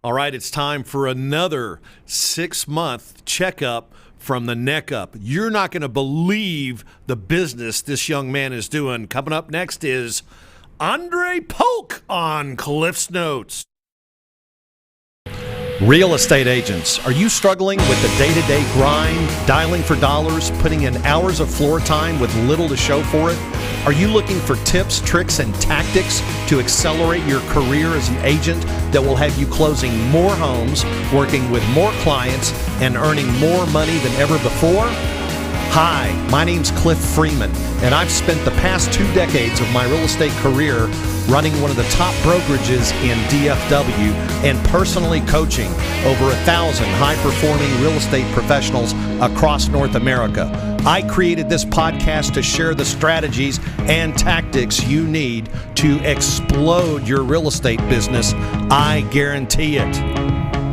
All right, it's time for another 6-month checkup from the neck up. You're not going to believe the business this young man is doing. Coming up next is Andre Polk on Cliff's Notes. Real estate agents, are you struggling with the day-to-day grind, dialing for dollars, putting in hours of floor time with little to show for it? Are you looking for tips, tricks, and tactics to accelerate your career as an agent that will have you closing more homes, working with more clients, and earning more money than ever before? Hi, my name's Cliff Freeman, and I've spent the past 2 decades of my real estate career running one of the top brokerages in DFW and personally coaching over 1,000 high-performing real estate professionals across North America. I created this podcast to share the strategies and tactics you need to explode your real estate business. I guarantee it.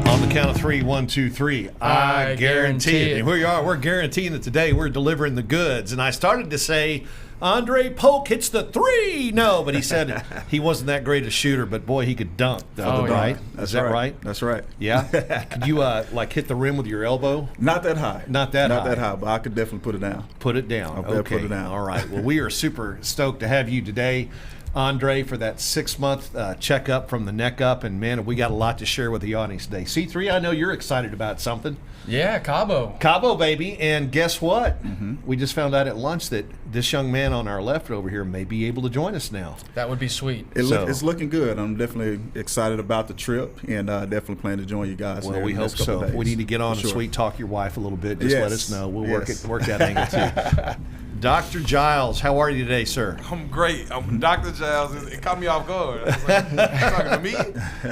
On the count of 3, 1, 2, 3. I guarantee it. And here we are. We're guaranteeing that today we're delivering the goods. And I started to say, Andre Polk hits the 3. No, but he said he wasn't that great a shooter, but boy, he could dunk. Right? That's Is that right. right? That's right. Yeah. Could you like hit the rim with your elbow? Not that high. Not that high, but I could definitely put it down. Put it down. Okay. Put it down. All right. Well, we are super stoked to have you today, Andre, for that 6-month checkup from the neck up. And, man, we got a lot to share with the audience today. C3, I know you're excited about something. Yeah, Cabo. Cabo, baby. And guess what? Mm-hmm. We just found out at lunch that this young man on our left over here may be able to join us now. That would be sweet. It's looking good. I'm definitely excited about the trip and definitely plan to join you guys. Well, we hope so. We need to get on and sweet talk your wife a little bit. Just let us know. We'll work that angle too. Dr. Giles, how are you today, sir? I'm great. I'm Dr. Giles. It caught me off guard. I was like, you talking to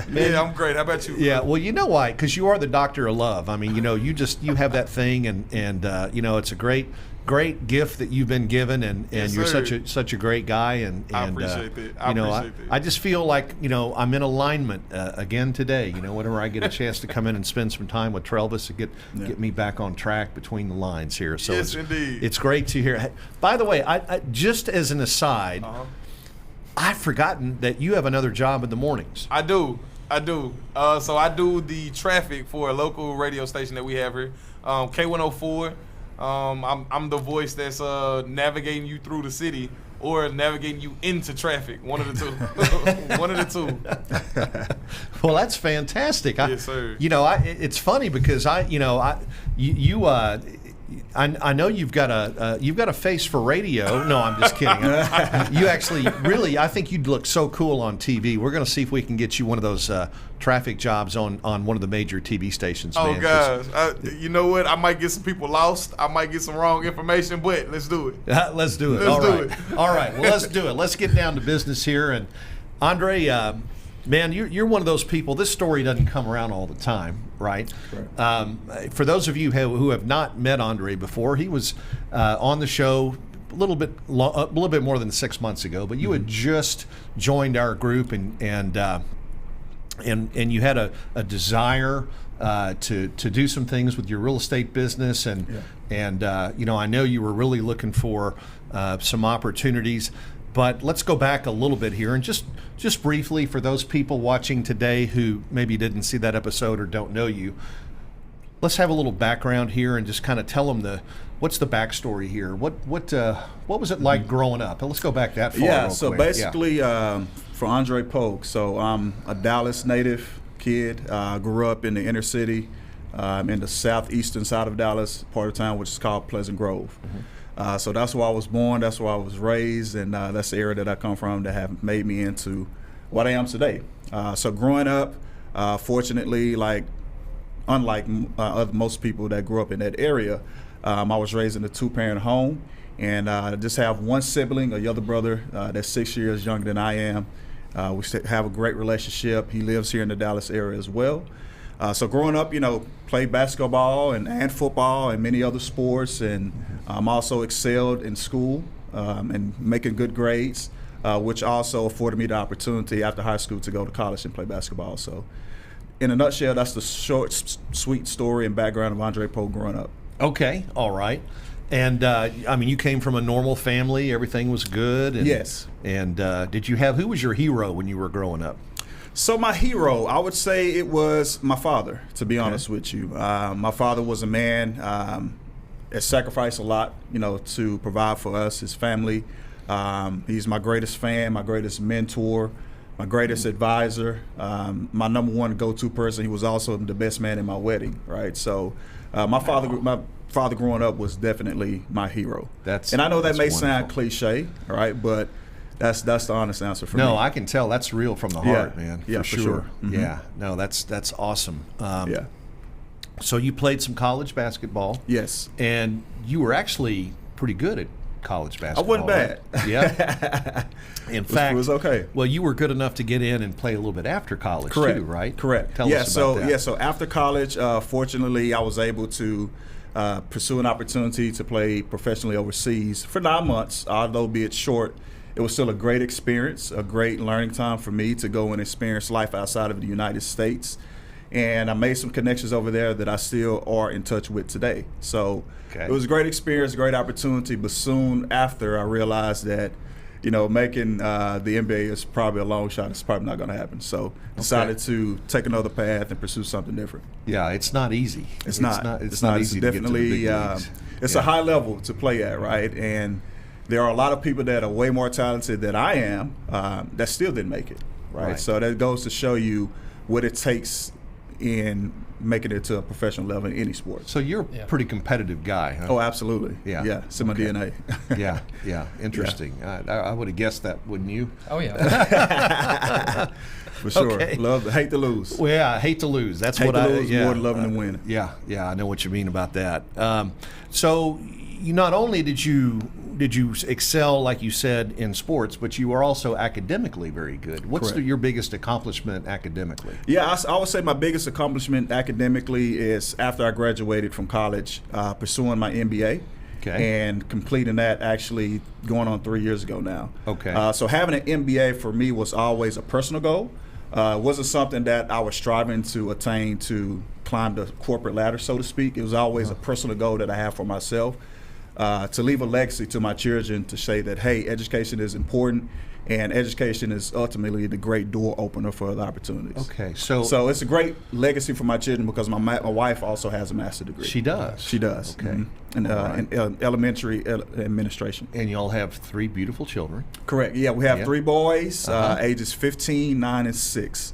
me? Yeah, I'm great. How about you? Yeah, well, you know why? Because you are the doctor of love. I mean, you have that thing, and it's a great gift that you've been given, and Yes, you're sir. such a great guy, and I appreciate that. I just feel like I'm in alignment again today. Whenever I get a chance to come in and spend some time with Trelvis to get me back on track between the lines here. So yes, indeed. It's great to hear. By the way, I just as an aside, I've forgotten that you have another job in the mornings. I do. So I do the traffic for a local radio station that we have here, K104. I'm the voice that's navigating you through the city or navigating you into traffic. One of the two. One of the two. Well, that's fantastic. Yes, sir. It's funny because I know you've got a face for radio. No, I'm just kidding. You actually really, I think you'd look so cool on TV. We're going to see if we can get you one of those traffic jobs on one of the major TV stations. Oh, man, gosh. You know what? I might get some people lost. I might get some wrong information, but let's do it. Let's do it. Let's do it. All right. Well, let's do it. Let's get down to business here. And Andre, man, you're one of those people. This story doesn't come around all the time, right? For those of you who have not met Andre before, he was on the show a little bit more than 6 months ago. But you had just joined our group, and you had a desire to do some things with your real estate business, and I know you were really looking for some opportunities. But let's go back a little bit here and just briefly, for those people watching today who maybe didn't see that episode or don't know you, let's have a little background here and just kind of tell them what's the backstory here. What was it like growing up? Let's go back that far. Yeah. Real So quick. basically, for Andre Polk, so I'm a Dallas native kid. Grew up in the inner city, in the southeastern side of Dallas, part of town which is called Pleasant Grove. Mm-hmm. So that's where I was born, that's where I was raised, and that's the area that I come from that have made me into what I am today. So growing up, fortunately, unlike most people that grew up in that area, I was raised in a 2-parent home, and I just have one sibling, a younger brother that's 6 years younger than I am. We have a great relationship. He lives here in the Dallas area as well. So growing up, played basketball and football and many other sports, and also excelled in school and making good grades, which also afforded me the opportunity after high school to go to college and play basketball. So in a nutshell, that's the short, sweet story and background of Andre Polk growing up. Okay, all right. And you came from a normal family. Everything was good. And, yes. And who was your hero when you were growing up? So my hero, I would say it was my father, to be honest with you. My father was a man that sacrificed a lot, to provide for us, his family. He's my greatest fan, my greatest mentor, my greatest advisor, my number one go-to person. He was also the best man in my wedding, right? So my father growing up was definitely my hero. And I know that may sound cliche, right? But that's the honest answer for me. No, I can tell that's real from the heart, man. Yeah, for sure. Mm-hmm. Yeah, no, that's awesome. So you played some college basketball. Yes. And you were actually pretty good at college basketball. I wasn't bad. Right? Yeah. In fact, it was okay. Well, you were good enough to get in and play a little bit after college too, right? Correct. Tell us about that. So after college, fortunately, I was able to pursue an opportunity to play professionally overseas for 9 months, although be it short. It was still a great experience, a great learning time for me to go and experience life outside of the United States. And I made some connections over there that I still are in touch with today. So it was a great experience, great opportunity. But soon after, I realized that, making the NBA is probably a long shot. It's probably not going to happen. So decided to take another path and pursue something different. Yeah, it's not easy. It's not easy. It's definitely, it's a high level to play at, right? And there are a lot of people that are way more talented than I am that still didn't make it, right? So that goes to show you what it takes in making it to a professional level in any sport. So you're a pretty competitive guy, huh? Oh, absolutely. Yeah, it's in my DNA. yeah, interesting. Yeah. I would have guessed that, wouldn't you? Oh, yeah. For sure. Hate to lose. Well, yeah, I hate to lose. That's more than loving to win. Yeah, I know what you mean about that. So you not only did you excel, like you said, in sports, but you were also academically very good. What's your biggest accomplishment academically? Yeah, I would say my biggest accomplishment academically is after I graduated from college, pursuing my MBA. And completing that actually going on 3 years ago now. So having an MBA for me was always a personal goal. It wasn't something that I was striving to attain to climb the corporate ladder, so to speak. It was always a personal goal that I have for myself. To leave a legacy to my children to say that, hey, education is important, and education is ultimately the great door opener for other opportunities. So it's a great legacy for my children because my wife also has a master's degree. She does? She does. In elementary administration. And y'all have 3 beautiful children. Correct. Yeah, we have 3 boys, ages 15, 9, and 6.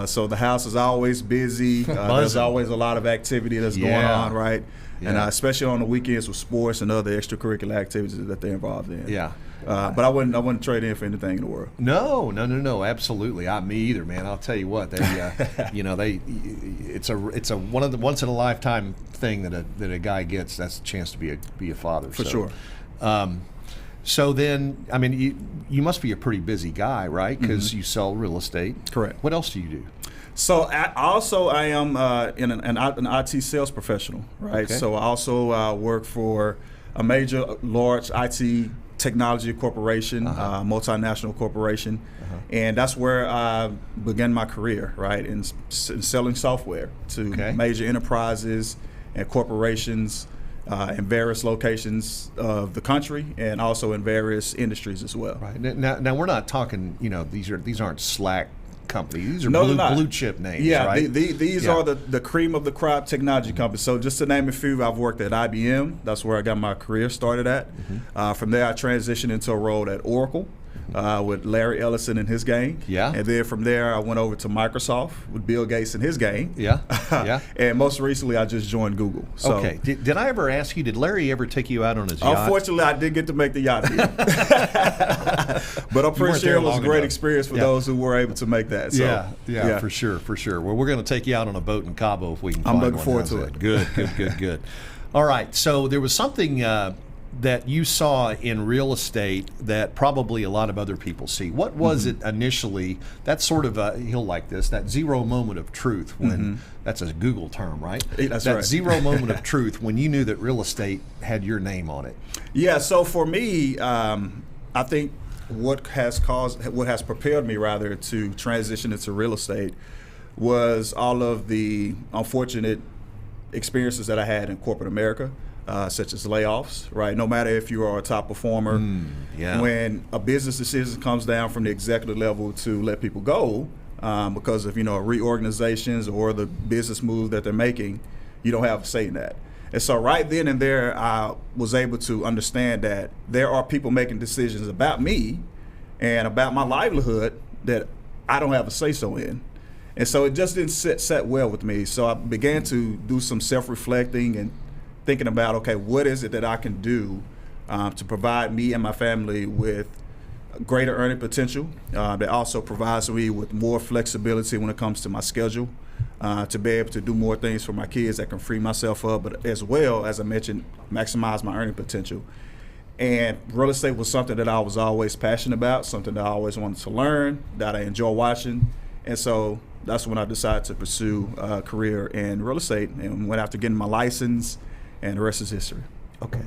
So the house is always busy. There's always a lot of activity that's going on, right? And especially on the weekends with sports and other extracurricular activities that they're involved in. But I wouldn't trade in for anything in the world. No, absolutely. Me either, man. I'll tell you what, it's a one of the once in a lifetime thing that a guy gets. That's a chance to be a father. For sure. So then, I mean, you must be a pretty busy guy, right? Because you sell real estate. Correct. What else do you do? So I am an IT sales professional, right? So I also work for a major, large IT technology corporation, multinational corporation, and that's where I began my career, right, in selling software to major enterprises and corporations in various locations of the country and also in various industries as well. Right. Now we're not talking, these aren't Slack companies. These are blue chip names. Yeah, right? these are the cream of the crop technology companies. So just to name a few, I've worked at IBM. That's where I got my career started at. From there, I transitioned into a role at Oracle. With Larry Ellison and his gang. And then from there, I went over to Microsoft with Bill Gates and his gang. And most recently, I just joined Google. So, Did I ever ask you, did Larry ever take you out on his yacht? Unfortunately, I didn't get to make the yacht deal. But I'm pretty sure it was a great experience for those who were able to make that. So, for sure. Well, we're going to take you out on a boat in Cabo if we can find I'm one. looking forward to it. Good. All right, so there was something that you saw in real estate that probably a lot of other people see. What was it initially, that sort of, he'll like this, that zero moment of truth when, that's a Google term, right? That's that right. Zero moment of truth when you knew that real estate had your name on it. Yeah, so for me, I think what has prepared me rather to transition into real estate was all of the unfortunate experiences that I had in corporate America. Such as layoffs, right? No matter if you are a top performer, when a business decision comes down from the executive level to let people go, because of reorganizations or the business moves that they're making. You don't have a say in that. And so right then and there, I was able to understand that there are people making decisions about me and about my livelihood that I don't have a say-so in. And so it just didn't set well with me. So I began to do some self-reflecting and thinking about, okay, what is it that I can do to provide me and my family with greater earning potential that also provides me with more flexibility when it comes to my schedule, to be able to do more things for my kids that can free myself up, but as well, as I mentioned, maximize my earning potential. And real estate was something that I was always passionate about, something that I always wanted to learn, that I enjoy watching. And so that's when I decided to pursue a career in real estate and went after getting my license, and the rest is history. Okay.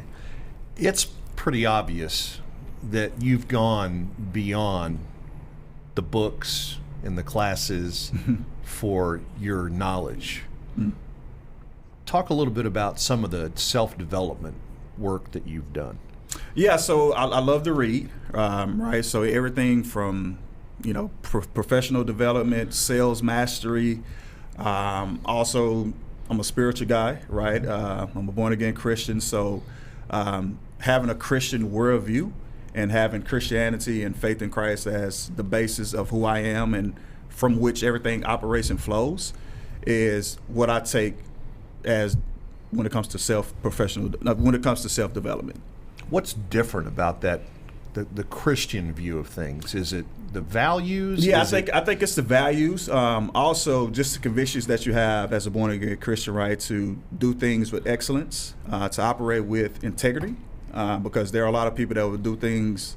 It's pretty obvious that you've gone beyond the books and the classes for your knowledge. Talk a little bit about some of the self-development work that you've done. Yeah, so I love to read, right? So everything from, professional development, sales mastery. Also, I'm a spiritual guy, right? I'm a born-again Christian, so having a Christian worldview and having Christianity and faith in Christ as the basis of who I am and from which everything operates and flows is what I take as when it comes to self-development. What's different about that, the Christian view of things? Is it the values? Yeah, I think it's the values. Also, just the convictions that you have as a born-again Christian, right, to do things with excellence, to operate with integrity, because there are a lot of people that will do things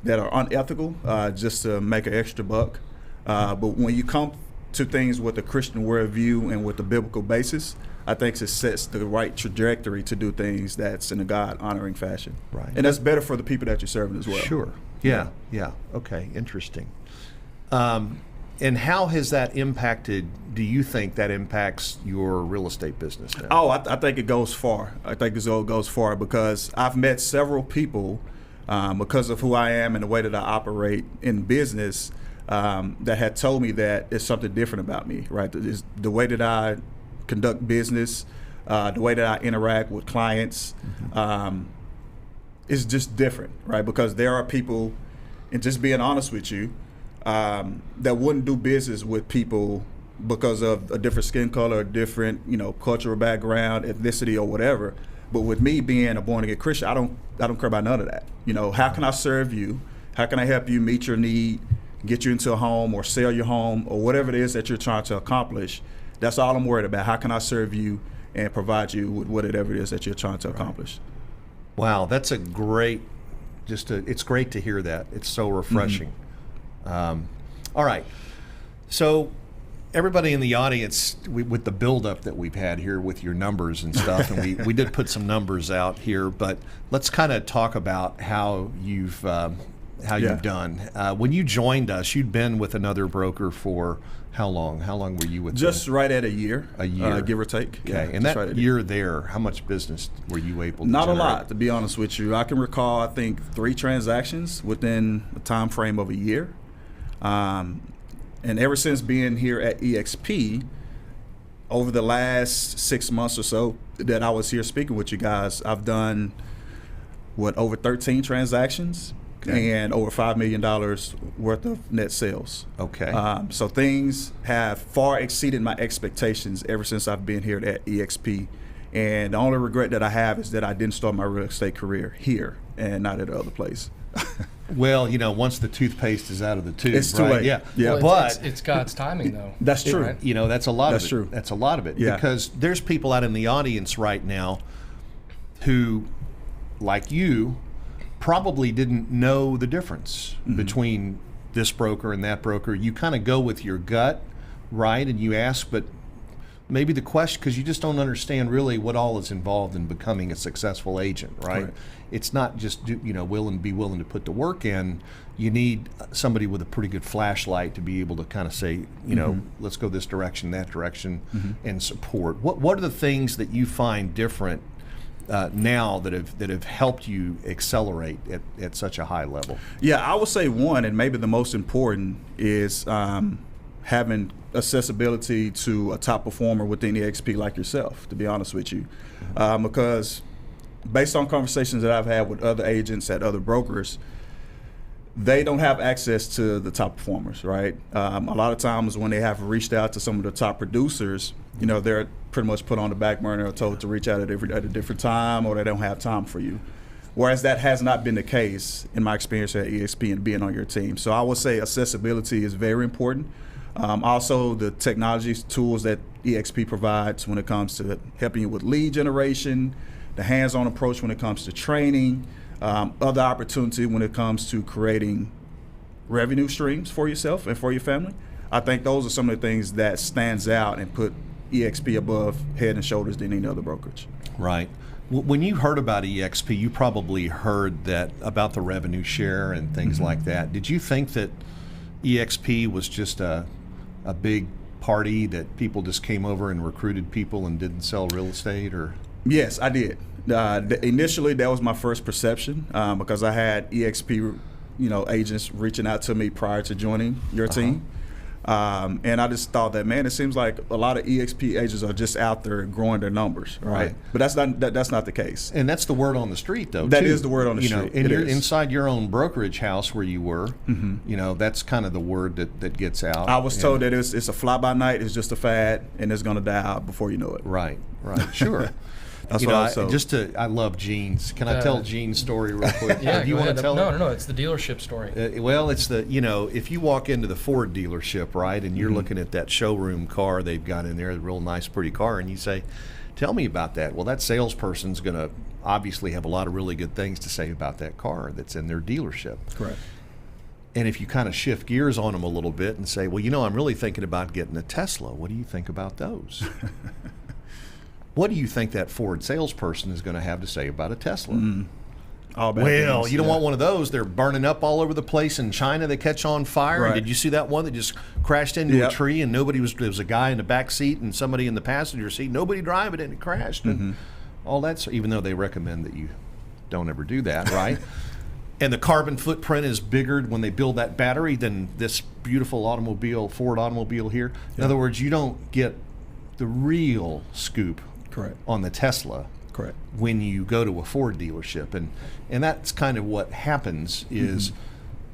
that are unethical just to make an extra buck. But when you come to things with a Christian worldview and with a biblical basis, I think it sets the right trajectory to do things that's in a God-honoring fashion. Right. And that's better for the people that you're serving as well. Sure. Yeah. Okay, interesting. And how has that impacted, do you think that impacts your real estate business now? Oh, I think it goes far. I think it goes far because I've met several people because of who I am and the way that I operate in business that had told me that it's something different about me, right? It's the way that I conduct business, the way that I interact with clients is just different, right? Because there are people, and just being honest with you, that wouldn't do business with people because of a different skin color, a different, cultural background, ethnicity, or whatever. But with me being a born-again Christian, I don't care about none of that. How can I serve you? How can I help you meet your need, get you into a home, or sell your home, or whatever it is that you're trying to accomplish? That's all I'm worried about. How can I serve you and provide you with whatever it is that you're trying to accomplish? Wow, that's a great, it's great to hear that. It's so refreshing. All right, so everybody in the audience, with the buildup that we've had here with your numbers and stuff, and we did put some numbers out here, but let's kind of talk about how you've done. When you joined us, you'd been with another broker for how long? How long were you with Just them? right at a year. A year. Give or take. Okay, Yeah, and that right year there, how much business were you able to Not generate? a lot, to be honest with you. I can recall, I think, 3 transactions within a time frame of a year. And ever since being here at EXP, over the last 6 months or so that I was here speaking with you guys, I've done, over 13 transactions. Okay. And over $5 million worth of net sales. Okay. So things have far exceeded my expectations ever since I've been here at EXP. And the only regret that I have is that I didn't start my real estate career here and not at another place. Well, once the toothpaste is out of the tube, it's too right? late. Yeah. Well, But it's God's timing, though. That's true. Right? that's a lot That's of it. true. That's a lot of it. Yeah. Because there's people out in the audience right now who, like you, probably didn't know the difference between this broker and that broker. You kind of go with your gut, right? And you ask, but maybe the question, because you just don't understand really what all is involved in becoming a successful agent, right? Correct. It's not just be willing to put the work in. You need somebody with a pretty good flashlight to be able to kind of say, let's go this direction, that direction, and support. What are the things that you find different now that have helped you accelerate at such a high level? Yeah, I would say one, and maybe the most important, is having accessibility to a top performer within EXP like yourself, to be honest with you. Because based on conversations that I've had with other agents at other brokers, they don't have access to the top performers, right? A lot of times when they have reached out to some of the top producers, you know, they're pretty much put on the back burner or told to reach out at a different time, or they don't have time for you. Whereas that has not been the case in my experience at EXP and being on your team. So I would say accessibility is very important. Also, the technology tools that EXP provides when it comes to helping you with lead generation, the hands-on approach when it comes to training, other opportunity when it comes to creating revenue streams for yourself and for your family. I think those are some of the things that stands out and put EXP above head and shoulders than any other brokerage. Right. When you heard about EXP, you probably heard that about the revenue share and things like that. Did you think that EXP was just a big party that people just came over and recruited people and didn't sell real estate, or? Yes, I did. Initially, that was my first perception because I had EXP, agents reaching out to me prior to joining your team. And I just thought that, man, it seems like a lot of EXP agents are just out there growing their numbers, right? But that's not the case. And that's the word on the street, though. That too. is the word on the street. And you're inside your own brokerage house where you were. That's kind of the word that gets out. I was told that it's a fly-by-night, it's just a fad, and it's going to die out before you know it. Right, sure. That's what I was told. I love Gene's. Can I tell Gene's story real quick? Yeah, do you want to tell it? No, it's the dealership story. Well, it's if you walk into the Ford dealership, right, and you're looking at that showroom car they've got in there, a real nice, pretty car, and you say, tell me about that. Well, that salesperson's going to obviously have a lot of really good things to say about that car that's in their dealership. Correct. And if you kind of shift gears on them a little bit and say, well, I'm really thinking about getting a Tesla. What do you think about those? What do you think that Ford salesperson is going to have to say about a Tesla? Well, you don't want one of those. They're burning up all over the place in China. They catch on fire. Right. And did you see that one that just crashed into a tree and there was a guy in the back seat and somebody in the passenger seat, nobody driving it, and it crashed. And all that, even though they recommend that you don't ever do that, right? And the carbon footprint is bigger when they build that battery than this beautiful Ford automobile here. In other words, you don't get the real scoop on the Tesla when you go to a Ford dealership. And that's kind of what happens is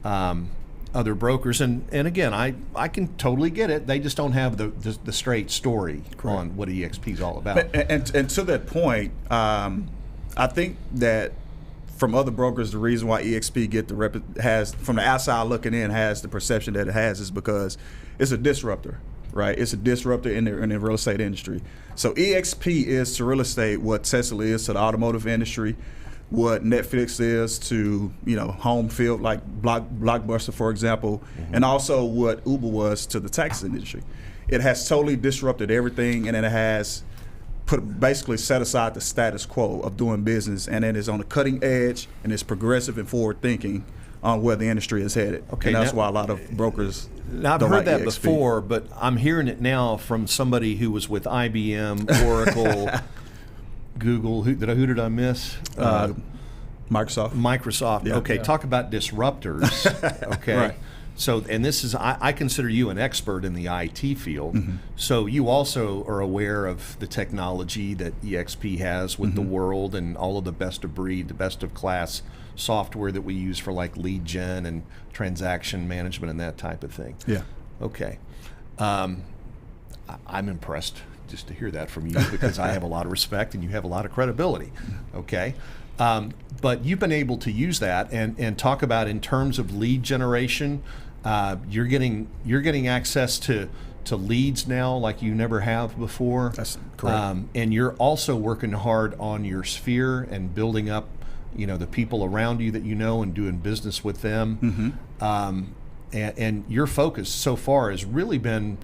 other brokers, and again, I can totally get it. They just don't have the straight story on what EXP is all about. And to that point, I think that from other brokers, the reason why EXP has, from the outside looking in, has the perception that it has is because it's a disruptor. Right, it's a disruptor in the real estate industry. So EXP is to real estate what Tesla is to the automotive industry, what Netflix is to home field like Blockbuster, for example, and also what Uber was to the taxi industry. It has totally disrupted everything, and it has basically set aside the status quo of doing business, and it is on the cutting edge, and it's progressive and forward thinking on where the industry is headed. Okay, and that's why a lot of brokers. Now, I've heard that before, but I'm hearing it now from somebody who was with IBM, Oracle, Google. Who did I miss? Microsoft. Yeah. Okay, talk about disruptors. Okay. Right. So, and this is, I consider you an expert in the IT field. So you also are aware of the technology that EXP has with the world and all of the best of breed, the best of class software that we use for like lead gen and transaction management and that type of thing. Yeah. Okay. I'm impressed just to hear that from you because I have a lot of respect and you have a lot of credibility. Okay. But you've been able to use that and talk about in terms of lead generation. You're getting access to leads now like you never have before. That's correct. And you're also working hard on your sphere and building up the people around you that and doing business with them. And your focus so far has really been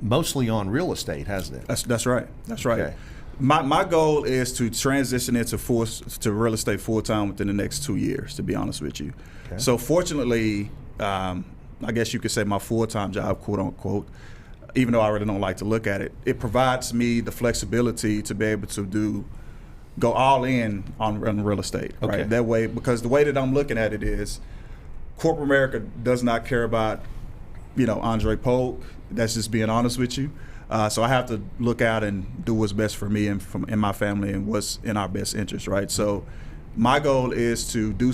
mostly on real estate, hasn't it? That's right. That's right. Okay. My goal is to transition into real estate full time within the next 2 years, to be honest with you. Okay. So fortunately, I guess you could say my full time job, quote unquote, even though I really don't like to look at it, it provides me the flexibility to be able to go all in on real estate. Okay. Right? That way, because the way that I'm looking at it is, corporate America does not care about Andre Polk. That's just being honest with you. So I have to look out and do what's best for me and in my family and what's in our best interest, right? So my goal is to do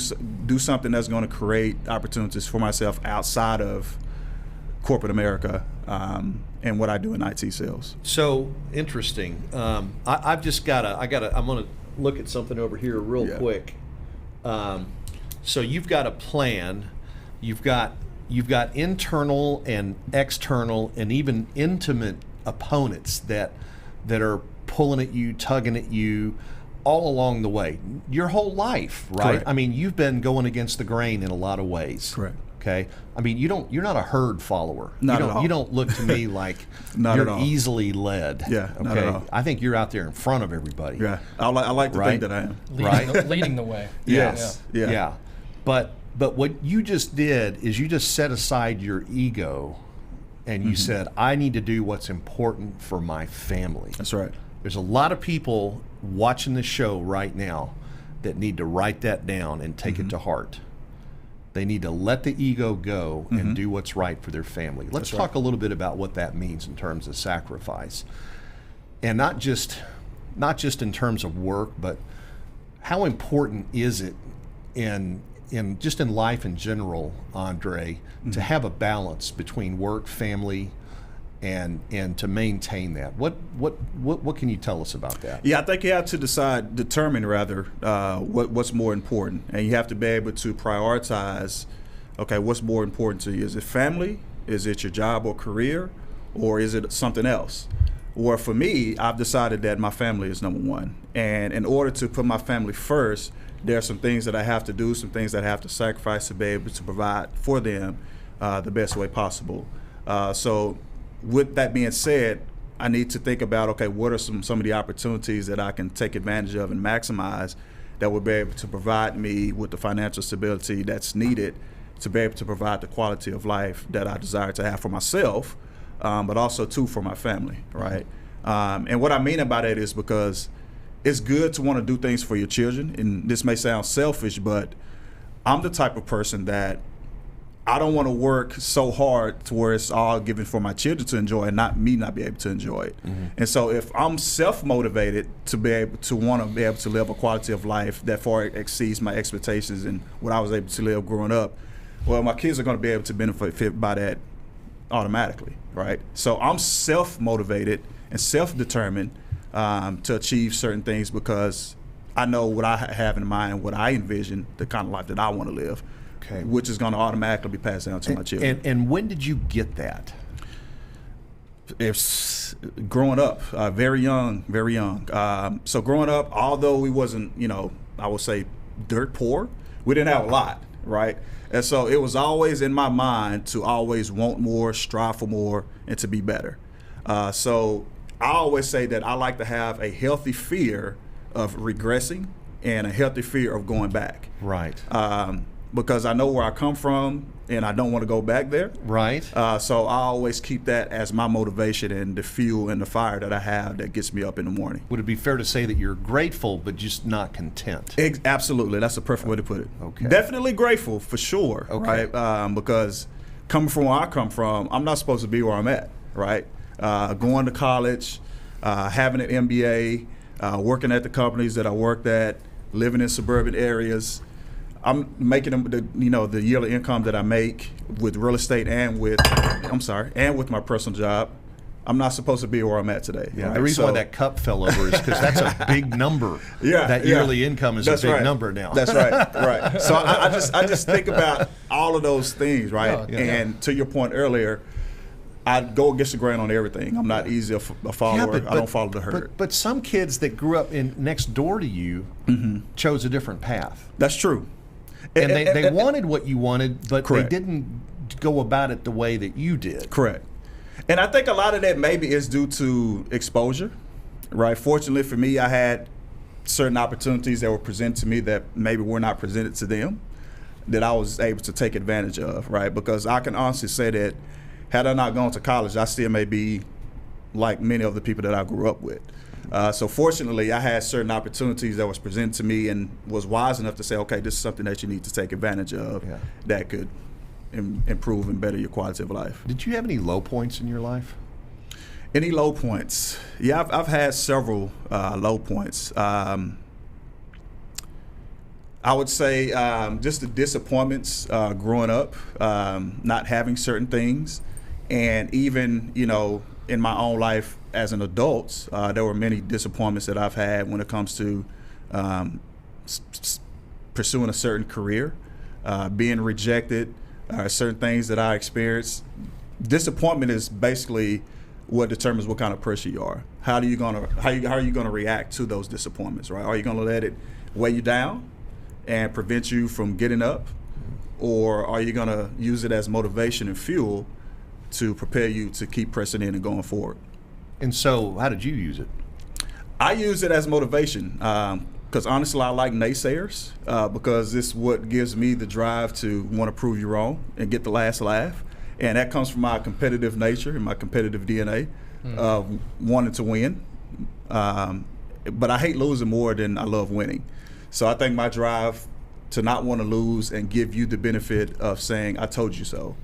something that's going to create opportunities for myself outside of corporate America and what I do in IT sales. So interesting. I'm going to look at something over here real quick. So you've got a plan. You've got internal and external and even intimate opponents that are pulling at you, tugging at you all along the way. Your whole life, right? Correct. I mean, you've been going against the grain in a lot of ways. Correct. Okay. I mean, you're not a herd follower. Not at all. You don't look to me like Not you're at all. easily led. Yeah, Okay. not at all. I think you're out there in front of everybody. Yeah, I like to Right? think that I am. Leading the way. Yes. Yeah. Yeah. But what you just did is you just set aside your ego and you said, I need to do what's important for my family. That's right. There's a lot of people watching this show right now that need to write that down and take it to heart. They need to let the ego go and do what's right for their family. Let's talk a little bit about what that means in terms of sacrifice. And not just in terms of work, but how important is it in just in life in general, Andre, to have a balance between work, family, and to maintain that? What can you tell us about that? Yeah, I think you have to determine what's more important, and you have to be able to prioritize. Okay, what's more important to you? Is it family? Is it your job or career, or is it something else? Or for me, I've decided that my family is number one, and in order to put my family first, there are some things that I have to do, some things that I have to sacrifice to be able to provide for them the best way possible. So with that being said, I need to think about, okay, what are some of the opportunities that I can take advantage of and maximize that will be able to provide me with the financial stability that's needed to be able to provide the quality of life that I desire to have for myself, but also too for my family, right? And what I mean about it is because it's good to want to do things for your children, and this may sound selfish, but I'm the type of person that I don't want to work so hard to where it's all given for my children to enjoy and not be able to enjoy it. And so if I'm self-motivated to be able to live a quality of life that far exceeds my expectations and what I was able to live growing up, well, my kids are going to be able to benefit by that automatically, right? So I'm self-motivated and self-determined to achieve certain things because I know what I have in mind and what I envision, the kind of life that I want to live, which is going to automatically be passed down to my children. And when did you get that? It's growing up, very young. So growing up, although we wasn't, I would say dirt poor, we didn't have a lot, right? And so it was always in my mind to always want more, strive for more, and to be better. So I always say that I like to have a healthy fear of regressing and a healthy fear of going back. Right. Because I know where I come from and I don't want to go back there. Right. So I always keep that as my motivation and the fuel and the fire that I have that gets me up in the morning. Would it be fair to say that you're grateful but just not content? Absolutely. That's the perfect way to put it. Okay. Definitely grateful for sure. Okay. Right. Because coming from where I come from, I'm not supposed to be where I'm at. Right. Going to college, having an MBA, working at the companies that I worked at, living in suburban areas. I'm making the yearly income that I make with real estate and with my personal job. I'm not supposed to be where I'm at today. Yeah, right? the reason why that cup fell over is because that's a big number. That yearly income is a big number now. That's right, right. So I just think about all of those things, right? And to your point earlier, I go against the grain on everything. I'm not easy a follower. I don't follow the herd. But some kids that grew up next door to you chose a different path. That's true. And they wanted what you wanted, but correct. They didn't go about it the way that you did. Correct. And I think a lot of that maybe is due to exposure, right? Fortunately for me, I had certain opportunities that were presented to me that maybe were not presented to them that I was able to take advantage of, right? Because I can honestly say that had I not gone to college, I still may be like many of the people that I grew up with. So fortunately, I had certain opportunities that was presented to me and was wise enough to say, okay, this is something that you need to take advantage of that could improve and better your quality of life. Did you have any low points in your life? Any low points? Yeah, I've had several low points. I would say just the disappointments growing up, not having certain things, and even, you know, in my own life as an adult, there were many disappointments that I've had when it comes to pursuing a certain career, being rejected, certain things that I experienced. Disappointment is basically what determines what kind of person you are. How are you gonna react to those disappointments, right? Are you gonna let it weigh you down and prevent you from getting up, or are you gonna use it as motivation and fuel to prepare you to keep pressing in and going forward? And so, how did you use it? I use it as motivation, because honestly, I like naysayers, because this is what gives me the drive to want to prove you wrong and get the last laugh. And that comes from my competitive nature and my competitive DNA, wanting to win. But I hate losing more than I love winning. So I think my drive to not want to lose and give you the benefit of saying, I told you so,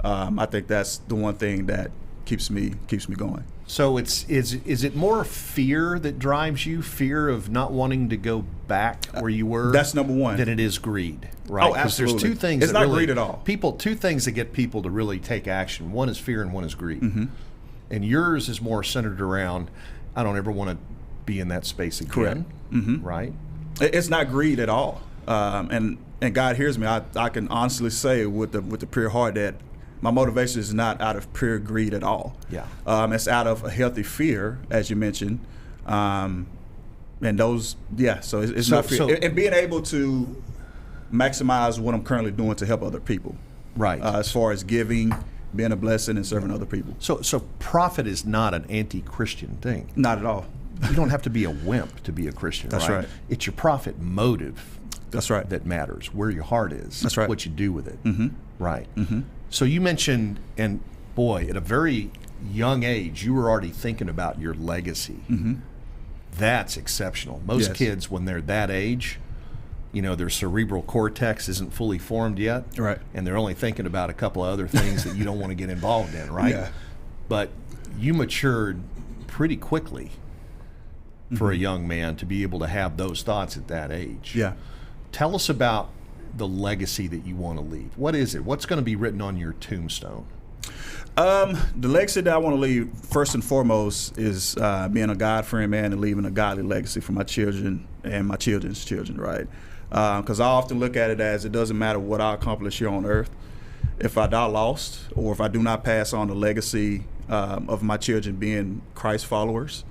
I think that's the one thing that keeps me going. So is it more fear that drives you, fear of not wanting to go back where you were? That's number one. Than it is greed, right? Oh, absolutely. Because there's two things. It's that not really, greed at all. Two things that get people to really take action. One is fear and one is greed. Mm-hmm. And yours is more centered around, I don't ever want to be in that space again. Correct. Mm-hmm. Right? It's not greed at all. And God hears me. I can honestly say with the pure heart that my motivation is not out of pure greed at all. Yeah. It's out of a healthy fear, as you mentioned. And those, yeah, so it's not fear. And being able to maximize what I'm currently doing to help other people. Right. As far as giving, being a blessing, and serving other people. So profit is not an anti-Christian thing. Not at all. You don't have to be a wimp to be a Christian, That's right. It's your profit motive. That's right. That matters, where your heart is. That's right. What you do with it. Mm-hmm. Right. Mm-hmm. So you mentioned, and boy, at a very young age, you were already thinking about your legacy. Mm-hmm. That's exceptional. Most Yes. kids, when they're that age, you know, their cerebral cortex isn't fully formed yet. Right. And they're only thinking about a couple of other things that you don't want to get involved in, right? Yeah. But you matured pretty quickly for a young man to be able to have those thoughts at that age. Yeah. Tell us about the legacy that you want to leave. What is it? What's going to be written on your tombstone? The legacy that I want to leave, first and foremost, is being a God-fearing man and leaving a godly legacy for my children and my children's children, right? Because I often look at it as it doesn't matter what I accomplish here on earth. If I die lost, or if I do not pass on the legacy of my children being Christ followers,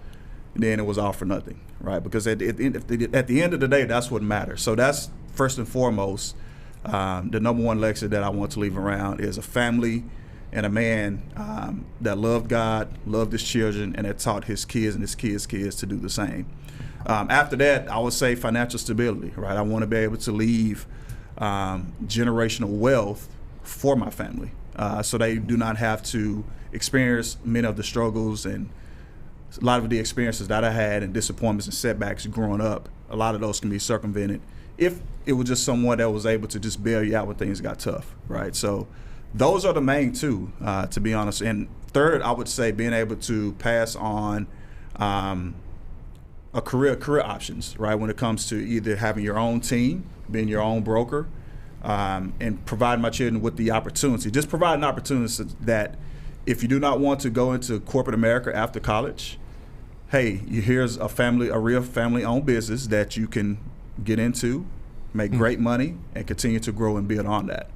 then it was all for nothing, right? Because at the end of the day, that's what matters. So that's first and foremost, the number one legacy that I want to leave around is a family and a man that loved God, loved his children, and that taught his kids and his kids' kids to do the same. After that, I would say financial stability, right? I want to be able to leave generational wealth for my family, so they do not have to experience many of the struggles and a lot of the experiences that I had and disappointments and setbacks growing up. A lot of those can be circumvented if it was just someone that was able to just bail you out when things got tough, right? So those are the main two, to be honest. And third, I would say being able to pass on a career options, right? When it comes to either having your own team, being your own broker, and providing my children with the opportunity, just providing opportunities that if you do not want to go into corporate America after college, hey, here's a real family-owned business that you can get into, make great money, and continue to grow and build on that.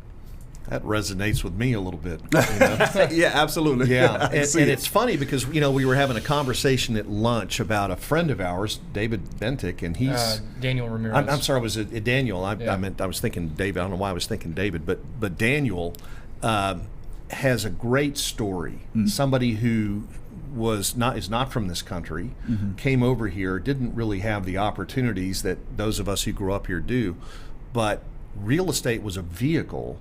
That resonates with me a little bit. You know? Yeah, absolutely. Yeah, and it's funny because, you know, we were having a conversation at lunch about a friend of ours, David Bentic, and he's Daniel Ramirez. I'm sorry, was it Daniel? I was thinking David. I don't know why I was thinking David, but Daniel has a great story. Somebody who is not from this country, came over here, didn't really have the opportunities that those of us who grew up here do, but real estate was a vehicle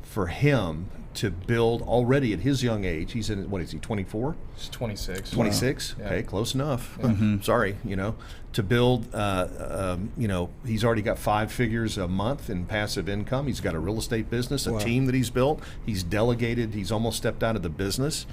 for him to build already at his young age. He's in, what is he, 24? It's 26. 26? Wow. Okay, Yeah. close enough. Mm-hmm. Sorry, to build, he's already got 5 figures a month in passive income. He's got a real estate business, a team that he's built. He's delegated. He's almost stepped out of the business.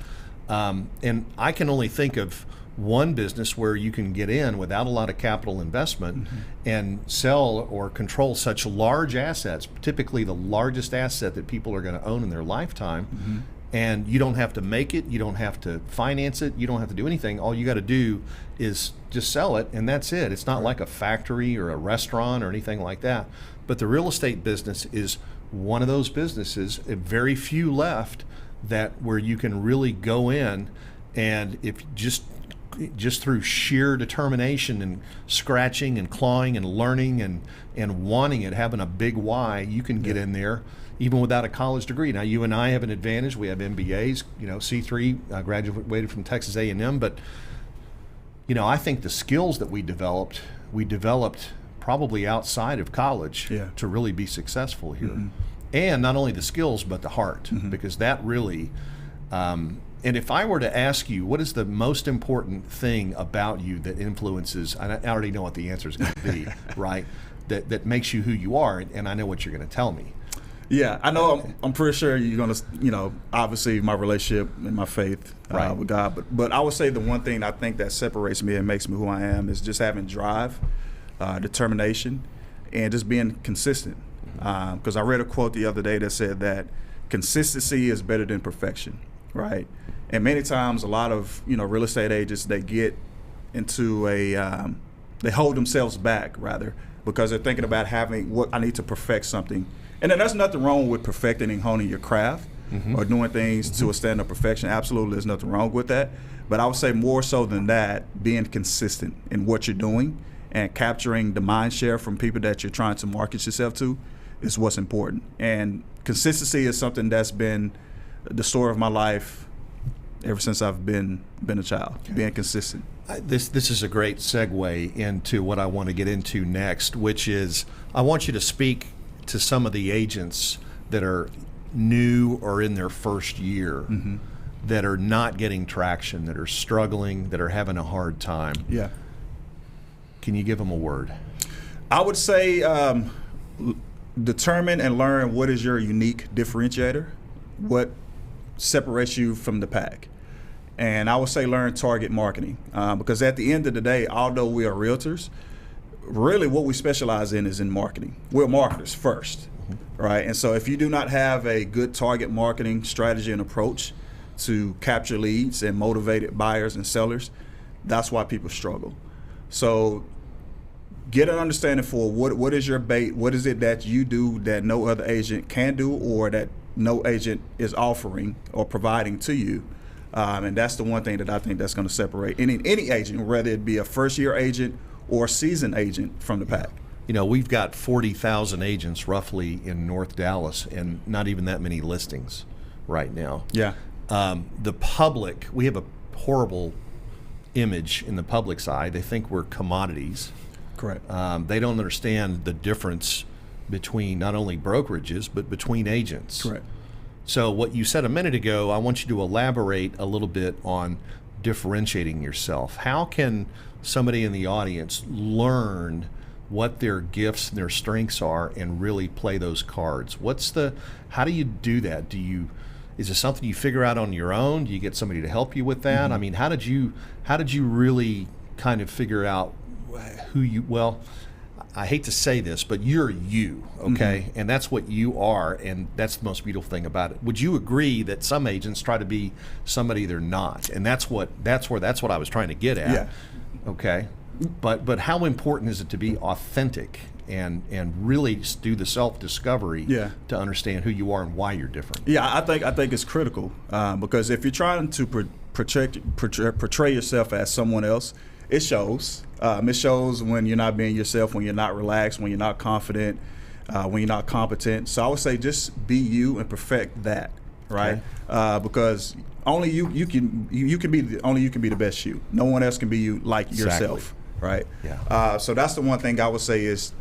And I can only think of one business where you can get in without a lot of capital investment and sell or control such large assets, typically the largest asset that people are going to own in their lifetime. And you don't have to make it, you don't have to finance it, you don't have to do anything. All you got to do is just sell it, and that's it. It's not like a factory or a restaurant or anything like that. But the real estate business is one of those businesses, very few left, that where you can really go in, and if just through sheer determination and scratching and clawing and learning and wanting it, having a big why, you can get in there even without a college degree. Now, you and I have an advantage. We have MBAs. C3 graduated from Texas A&M, but I think the skills that we developed probably outside of college to really be successful here. And not only the skills, but the heart, because that really, and if I were to ask you, what is the most important thing about you that influences, I already know what the answer is going to be, right? That makes you who you are, and I know what you're going to tell me. Yeah, I know. I'm pretty sure you're going to, obviously my relationship and my faith with God. But I would say the one thing I think that separates me and makes me who I am is just having drive, determination, and just being consistent. Because I read a quote the other day that said that consistency is better than perfection, right? And many times a lot of, real estate agents, they get into they hold themselves back, rather, because they're thinking about I need to perfect something. And then there's nothing wrong with perfecting and honing your craft or doing things to a standard of perfection. Absolutely, there's nothing wrong with that. But I would say more so than that, being consistent in what you're doing and capturing the mind share from people that you're trying to market yourself to is what's important. And consistency is something that's been the story of my life ever since I've been a child, being consistent. This is a great segue into what I want to get into next, which is I want you to speak to some of the agents that are new or in their first year that are not getting traction, that are struggling, that are having a hard time. Yeah. Can you give them a word? I would say determine and learn what is your unique differentiator, what separates you from the pack. And I would say learn target marketing, because at the end of the day, although we are realtors, really what we specialize in is in marketing. We're marketers first, right? And so if you do not have a good target marketing strategy and approach to capture leads and motivated buyers and sellers, that's why people struggle. So get an understanding for what is your bait, what is it that you do that no other agent can do or that no agent is offering or providing to you. And that's the one thing that I think that's going to separate any agent, whether it be a first-year agent or seasoned agent, from the pack. We've got 40,000 agents roughly in North Dallas and not even that many listings right now. Yeah. The public, we have a horrible image in the public's eye. They think we're commodities. Correct. They don't understand the difference between not only brokerages, but between agents. Correct. So what you said a minute ago, I want you to elaborate a little bit on differentiating yourself. How can somebody in the audience learn what their gifts and their strengths are and really play those cards? How do you do that? Is it something you figure out on your own? Do you get somebody to help you with that? I mean, how did you really kind of figure out who you, well, I hate to say this, but you're you, okay? And that's what you are, and that's the most beautiful thing about it. Would you agree that some agents try to be somebody they're not? And that's what I was trying to get at. Yeah. Okay. But how important is it to be authentic and really do the self-discovery to understand who you are and why you're different? Yeah, I think it's critical because if you're trying to portray yourself as someone else, it shows. It shows when you're not being yourself, when you're not relaxed, when you're not confident, when you're not competent. So I would say just be you and perfect that, right? Okay. Because only you can be the best you. No one else can be you like yourself, right? Yeah. So that's the one thing I would say is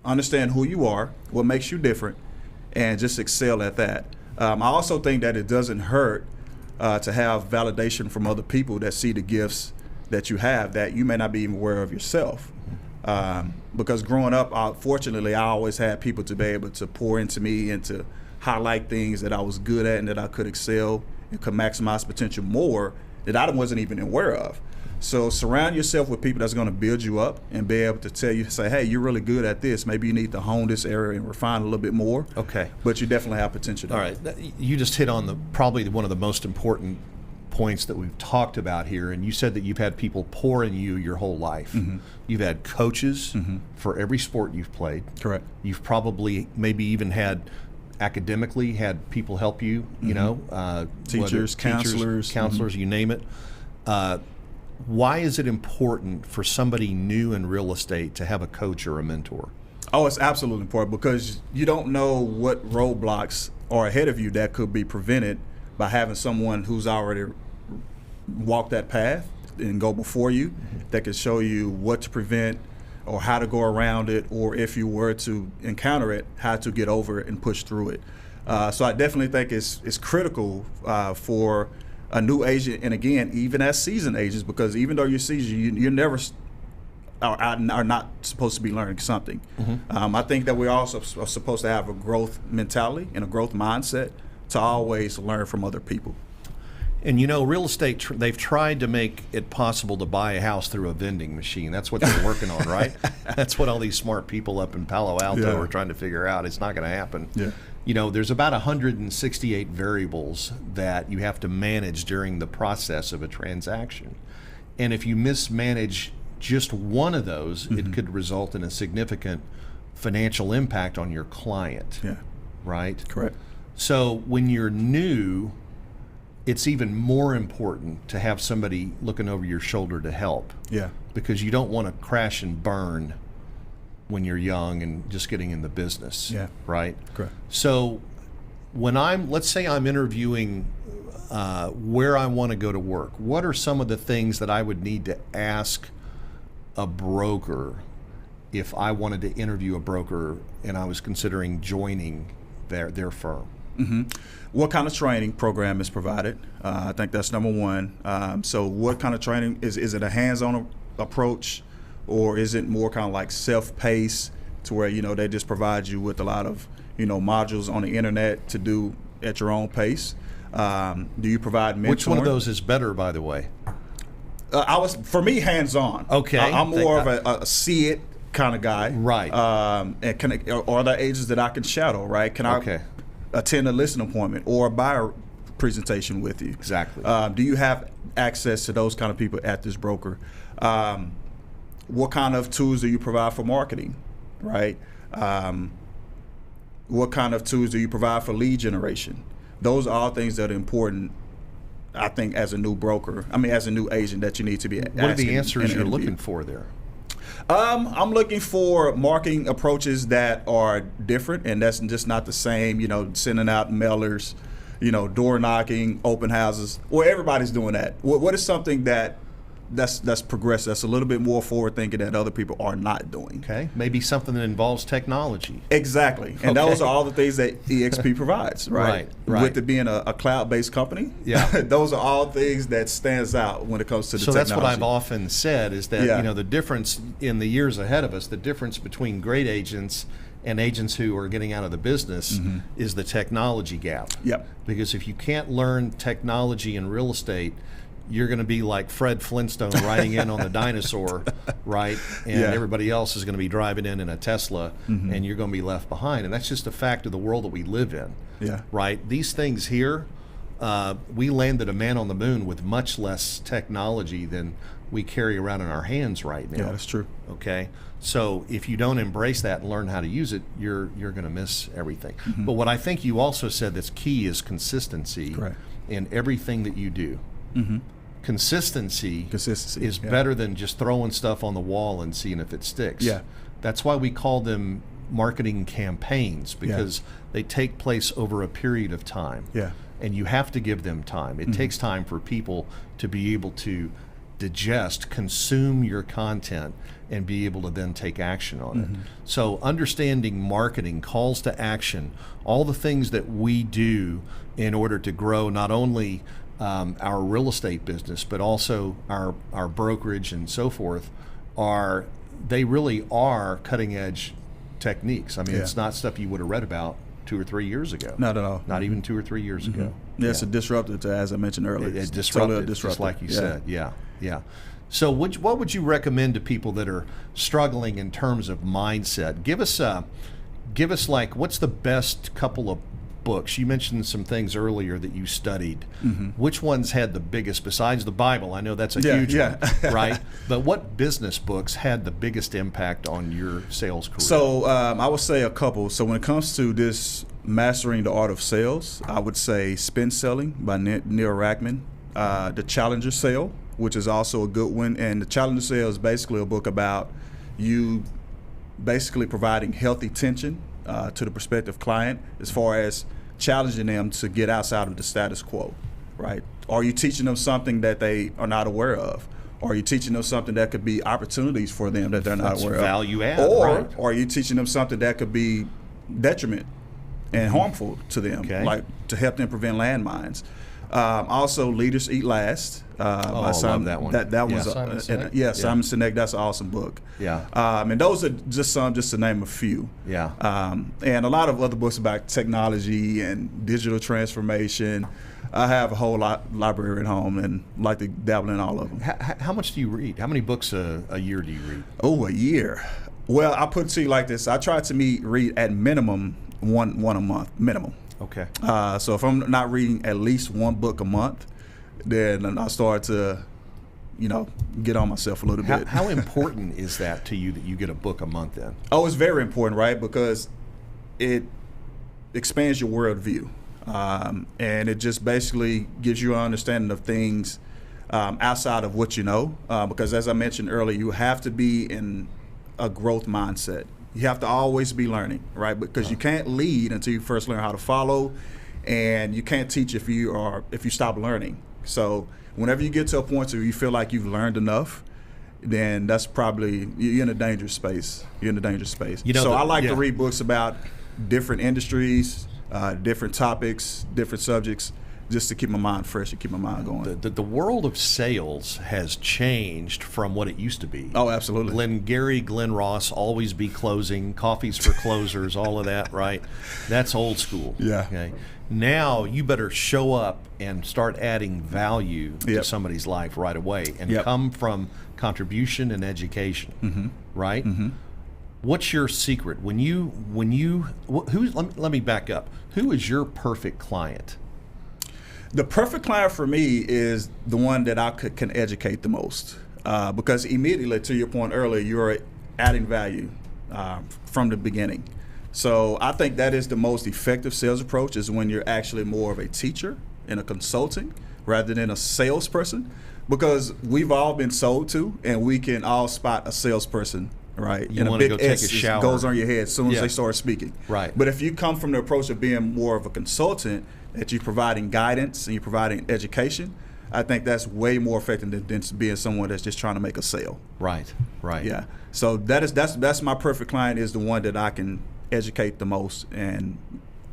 understand who you are, what makes you different, and just excel at that. I also think that it doesn't hurt to have validation from other people that see the gifts that you have that you may not be even aware of yourself. Because growing up, fortunately, I always had people to be able to pour into me and to highlight things that I was good at and that I could excel and could maximize potential more that I wasn't even aware of. So surround yourself with people that's going to build you up and be able to tell you, say, hey, you're really good at this. Maybe you need to hone this area and refine a little bit more. Okay. But you definitely have potential. All right. You just hit on probably one of the most important points that we've talked about here, and you said that you've had people pour in you your whole life. You've had coaches for every sport you've played. Correct. You've probably maybe even had academically had people help you, you know, Teachers, counselors, you name it. Why is it important for somebody new in real estate to have a coach or a mentor? Oh, it's absolutely important because you don't know what roadblocks are ahead of you that could be prevented by having someone who's already walked that path and go before you that can show you what to prevent or how to go around it, or if you were to encounter it, how to get over it and push through it. So I definitely think it's critical for a new agent, and again, even as seasoned agents, because even though you're seasoned, you're never are not supposed to be learning something. I think that we also are supposed to have a growth mentality and a growth mindset to always learn from other people. And you know, real estate, they've tried to make it possible to buy a house through a vending machine. That's what they're working on, right? That's what all these smart people up in Palo Alto are trying to figure out. It's not going to happen. You know, there's about 168 variables that you have to manage during the process of a transaction. And if you mismanage just one of those, it could result in a significant financial impact on your client. Right? Correct. So when you're new, it's even more important to have somebody looking over your shoulder to help. Because you don't want to crash and burn when you're young and just getting in the business. Right? Correct. So when let's say I'm interviewing where I want to go to work, what are some of the things that I would need to ask a broker if I wanted to interview a broker and I was considering joining their firm? What kind of training program is provided? I think that's number one. So what kind of training? Is it a hands-on approach, or is it more kind of like self-paced to where, you know, they just provide you with a lot of, you know, modules on the internet to do at your own pace? Do you provide mentoring? Which one of those is better, by the way? For me, hands-on. Okay. I'm more of a see it kind of guy. Right. And are there agents that I can shadow, right? Can I attend a listing appointment or buy a presentation with you? Exactly. Do you have access to those kind of people at this broker? What kind of tools do you provide for marketing, right? What kind of tools do you provide for lead generation? Those are all things that are important, I think, as a new broker. I mean, as a new agent, that you need to be asking. What are the answers you're looking for there? I'm looking for marketing approaches that are different, and that's just not the same, you know, sending out mailers, you know, door knocking, open houses. Well, everybody's doing that. What is something that's progressive, that's a little bit more forward thinking that other people are not doing? Okay, maybe something that involves technology. Exactly, and those are all the things that EXP provides, right? With it being a cloud-based company, those are all things that stands out when it comes to the technology. So that's what I've often said is that you know, the difference in the years ahead of us, the difference between great agents and agents who are getting out of the business is the technology gap. Because if you can't learn technology in real estate, you're going to be like Fred Flintstone riding in on the dinosaur, right? And everybody else is going to be driving in a Tesla, and you're going to be left behind. And that's just a fact of the world that we live in, right? These things here, we landed a man on the moon with much less technology than we carry around in our hands right now. Yeah, that's true. Okay? So if you don't embrace that and learn how to use it, you're going to miss everything. But what I think you also said that's key is consistency in everything that you do. Consistency is better than just throwing stuff on the wall and seeing if it sticks. That's why we call them marketing campaigns, because they take place over a period of time. And you have to give them time. It takes time for people to be able to digest, consume your content, and be able to then take action on it. So understanding marketing, calls to action, all the things that we do in order to grow not only our real estate business, but also our brokerage and so forth, they really are cutting edge techniques. I mean, it's not stuff you would have read about 2 or 3 years ago. Not at all. Not even 2 or 3 years ago. Yeah, it's a disruptive, as I mentioned earlier. It's totally disruptive, just like you said. Yeah. So what would you recommend to people that are struggling in terms of mindset? Give us like, what's the best couple of books? You mentioned some things earlier that you studied. Which ones had the biggest, besides the Bible? I know that's a huge one, right? But what business books had the biggest impact on your sales career? So I would say a couple. So when it comes to this mastering the art of sales, I would say Spin Selling by Neil Rackman, The Challenger Sale, which is also a good one. And The Challenger Sale is basically a book about you basically providing healthy tension to the prospective client as far as challenging them to get outside of the status quo, right? Are you teaching them something that they are not aware of? Or are you teaching them something that could be opportunities for them that they're not aware of? Value add, or right? are you teaching them something that could be detriment and harmful to them, like to help them prevent landmines? Also, Leaders Eat Last. I love that one. That was Simon Sinek. Simon Sinek. That's an awesome book. Yeah. And those are just to name a few. Yeah. And a lot of other books about technology and digital transformation. I have a whole library at home and like to dabble in all of them. How much do you read? How many books a year do you read? Oh, a year. Well, I put it to you like this. I try to read at minimum one a month, minimum. Okay. So if I'm not reading at least one book a month, then I start to, get on myself a little bit. How important is that to you that you get a book a month in? Oh, it's very important, right? Because it expands your worldview. And it just basically gives you an understanding of things outside of what you know. Because as I mentioned earlier, you have to be in a growth mindset. You have to always be learning, right? Because you can't lead until you first learn how to follow, and you can't teach if you stop learning. So whenever you get to a point where you feel like you've learned enough, then that's probably you're in a dangerous space. So I like to read books about different industries, different topics, different subjects, just to keep my mind fresh and keep my mind going. The world of sales has changed from what it used to be. Oh, absolutely. Glenn Ross, always be closing, coffees for closers, all of that, right? That's old school. Yeah. Okay. Now you better show up and start adding value to somebody's life right away, and come from contribution and education, right? What's your secret? Let me back up. Who is your perfect client? The perfect client for me is the one that I can educate the most, because immediately, to your point earlier, you're adding value from the beginning. So I think that is the most effective sales approach, is when you're actually more of a teacher and a consultant rather than a salesperson, because we've all been sold to, and we can all spot a salesperson, right? You want to go take a shower. Goes on your head as soon as they start speaking. Right. But if you come from the approach of being more of a consultant, that you're providing guidance and you're providing education, I think that's way more effective than being someone that's just trying to make a sale. Right. Yeah. So that's my perfect client, is the one that I can educate the most and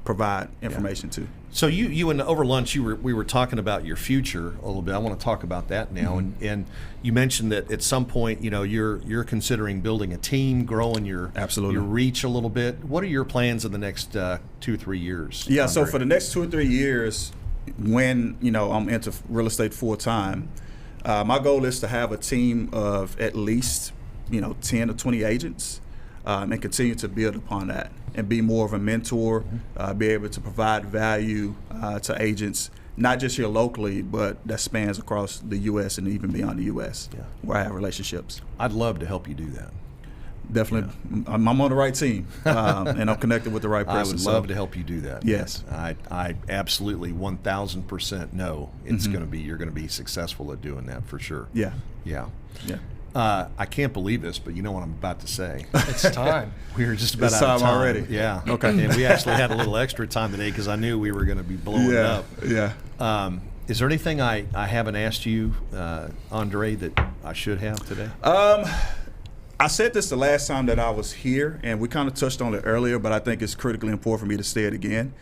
provide information to. So you and over lunch we were talking about your future a little bit. I want to talk about that now, and you mentioned that at some point you're considering building a team, growing your reach a little bit. What are your plans in the next 2-3 years? Yeah, so for the next 2 or 3 years, when I'm into real estate full time, my goal is to have a team of at least 10 or 20 agents. And continue to build upon that and be more of a mentor, be able to provide value to agents, not just here locally, but that spans across the U.S. and even beyond the U.S., where I have relationships. I'd love to help you do that. Definitely. I'm on the right team, and I'm connected with the right person. I would love to help you do that. Yes. I absolutely 1,000% know it's going to be, you're going to be successful at doing that for sure. Yeah. I can't believe this, but you know what I'm about to say. It's time. We were just about It's out of time time already. Yeah. Okay. And we actually had a little extra time today because I knew we were going to be blowing up. Yeah. Is there anything I haven't asked you, Andre, that I should have today? I said this the last time that I was here, and we kind of touched on it earlier, but I think it's critically important for me to say it again,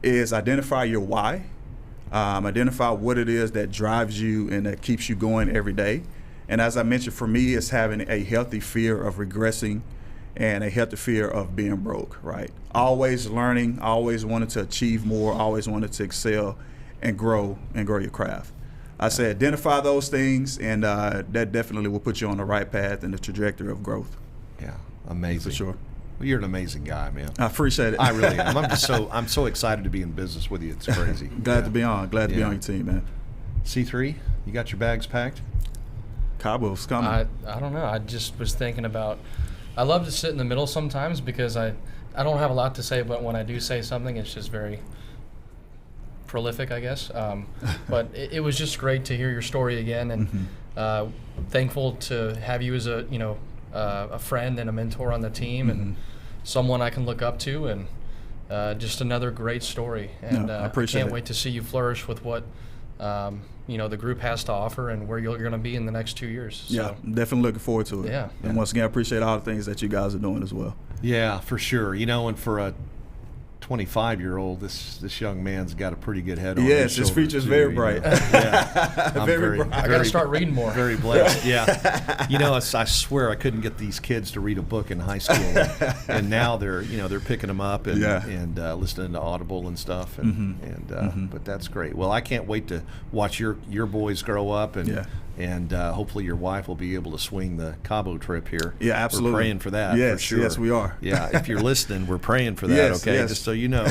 is identify your why. Identify what it is that drives you and that keeps you going every day. And as I mentioned, for me, it's having a healthy fear of regressing and a healthy fear of being broke, right? Always learning, always wanting to achieve more, always wanting to excel and grow your craft. I say identify those things, and that definitely will put you on the right path and the trajectory of growth. Yeah, amazing. For sure. Well, you're an amazing guy, man. I appreciate it. I really am. I'm so excited to be in business with you. It's crazy. Glad to be on. Glad to be on your team, man. C3, you got your bags packed? Cabo's coming. I don't know. I just was thinking about. I love to sit in the middle sometimes because I don't have a lot to say, but when I do say something, it's just very prolific, I guess. But it was just great to hear your story again, and thankful to have you as a friend and a mentor on the team, and someone I can look up to, and just another great story. And I I can't it. wait to see you flourish with what the group has to offer and where you're going to be in the next 2 years. So. Yeah, definitely looking forward to it. Yeah. And once again, I appreciate all the things that you guys are doing as well. Yeah, for sure. And for a 25-year-old, this young man's got a pretty good head on Yes, his his future's very bright. Yeah. I'm Very bright. I got to start reading more. Very blessed. Yeah. I swear I couldn't get these kids to read a book in high school, and now they're picking them up and listening to Audible and stuff, but that's great. Well, I can't wait to watch your boys grow up, and hopefully your wife will be able to swing the Cabo trip here. Yeah, absolutely. We're praying for that. Yes, for sure. Yes, we are. Yeah, if you're listening, we're praying for that. Yes, okay, yes. just so you know.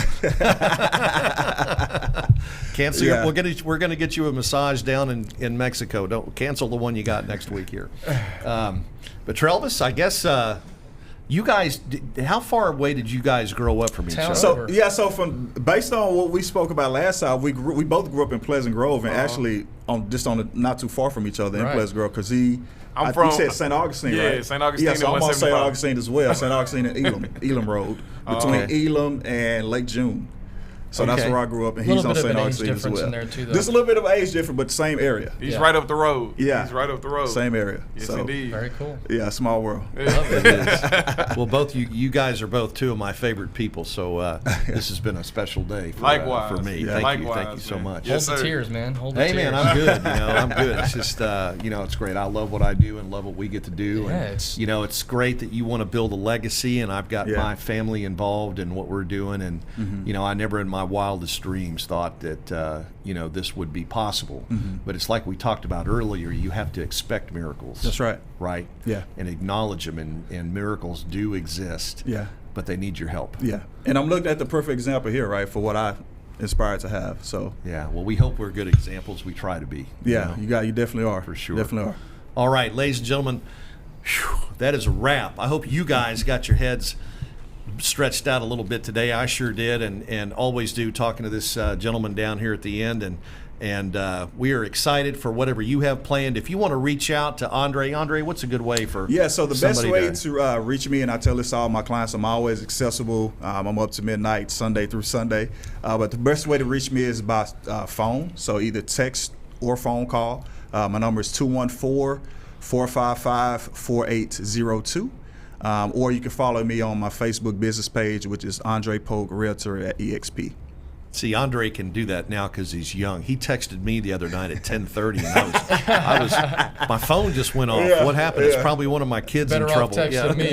Cancel. Yeah. We're gonna get you a massage down in Mexico. Don't cancel the one you got next week here. But Trelvis, I guess you guys. How far away did you guys grow up from each other? So from based on what we spoke about last time, we both grew up in Pleasant Grove, and actually not too far from each other in Pleasant Grove, because he said St. Augustine, right? Yeah, St. Augustine. Yeah, so I'm on St. 175. Augustine as well. St. Augustine and Elam Road, between Elam and Lake June. So that's where I grew up, and he's on St. Augustine as well. In there too, though. There's a little bit of age difference, but the same area. He's right up the road. Yeah, he's right up the road. Same area. Yes, so, indeed. Very cool. Yeah, small world. It is. Well, both you guys are both two of my favorite people, so this has been a special day for me. Yeah. Thank you so much. Hold the tears, man. Hold the tears. Hey, man, I'm good. I'm good. It's just, it's great. I love what I do and love what we get to do. Yeah, and, it's great that you want to build a legacy, and I've got my family involved in what we're doing. And, I never in my wildest dreams thought that, this would be possible. But it's like we talked about earlier, you have to expect miracles. That's right. Right? Yeah. And acknowledge them, and miracles do exist. Yeah. But they need your help. Yeah. And I'm looking at the perfect example here, right, for what I inspired to have. So yeah, well, we hope we're good examples. We try to be. Yeah, you definitely are. For sure. Definitely are. All right, ladies and gentlemen, that is a wrap. I hope you guys got your heads stretched out a little bit today. I sure did, and always do, talking to this gentleman down here at the end, and we are excited for whatever you have planned. If you want to reach out to Andre, what's a good way for so the best way to reach me, and I tell this to all my clients, I'm always accessible. I'm up to midnight, Sunday through Sunday. But the best way to reach me is by phone, so either text or phone call. My number is 214-455-4802. Or you can follow me on my Facebook business page, which is Andre Polk, Realtor at EXP. See, Andre can do that now because he's young. He texted me the other night at 10:30, and my phone just went off. What happened? It's probably one of my kids in trouble. Texted me.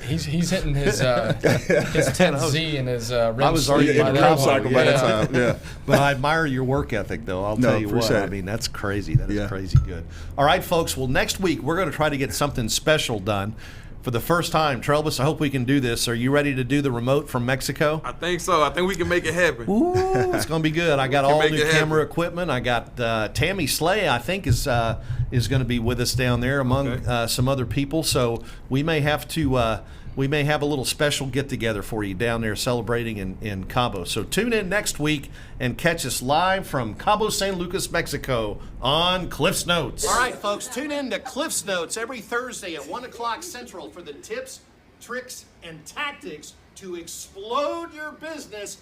He's hitting his 10th Z in his rim. I was already in the crop cycle by that time. Yeah. But I admire your work ethic, though. I'll tell you what. I mean, that's crazy. That is crazy good. All right, folks. Well, next week we're going to try to get something special done. For the first time, Trelvis, I hope we can do this. Are you ready to do the remote from Mexico? I think so. I think we can make it happen. Ooh, it's going to be good. I got all new camera equipment. I got Tammy Slay, I think, is going to be with us down there among some other people. So we may have to we may have a little special get-together for you down there celebrating in Cabo. So tune in next week and catch us live from Cabo San Lucas, Mexico on Cliff's Notes. All right, folks, tune in to Cliff's Notes every Thursday at 1 o'clock Central for the tips, tricks, and tactics to explode your business.